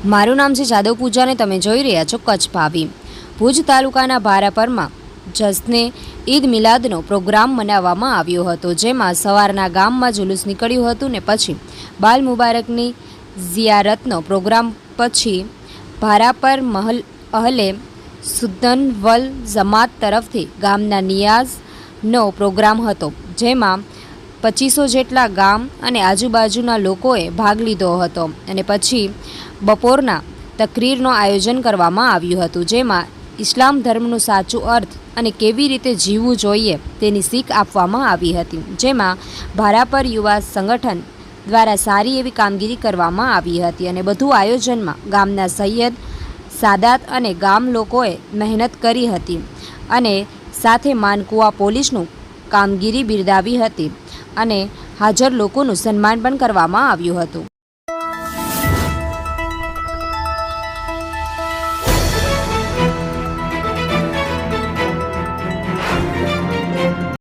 મારું નામ છે જાદવ પૂજા અને તમે જોઈ રહ્યા છો કચ્છ ભાવી। ભુજ તાલુકાના ભારાપરમાં જશ્ને ઈદ મિલાદનો પ્રોગ્રામ મનાવવામાં આવ્યો હતો, જેમાં સવારના ગામમાં જુલુસ નીકળ્યું હતું ને પછી બાલ મુબારકની ઝિયારતનો પ્રોગ્રામ પછી ભારાપર અહલે સુન્નત જમાત તરફથી ગામના નિયાઝનો પ્રોગ્રામ હતો, જેમાં 2500 જેટલા ગામ અને આજુબાજુના લોકોએ ભાગ લીધો હતો અને પછી બપોરના તકરીરનું આયોજન કરવામાં આવ્યું હતું, જેમાં ઇસ્લામ ધર્મનું સાચું અર્થ અને કેવી રીતે જીવવું જોઈએ તેની શીખ આપવામાં આવી હતી, જેમાં ભારાપર યુવા સંગઠન દ્વારા સારી એવી કામગીરી કરવામાં આવી હતી અને બધું આયોજનમાં ગામના સૈયદ સાદાત અને ગામ લોકોએ મહેનત કરી હતી અને સાથે માનકુવા પોલીસનું કામગીરી બિરદાવી હતી અને હાજર લોકોનું સન્માન પણ કરવામાં આવ્યું હતું।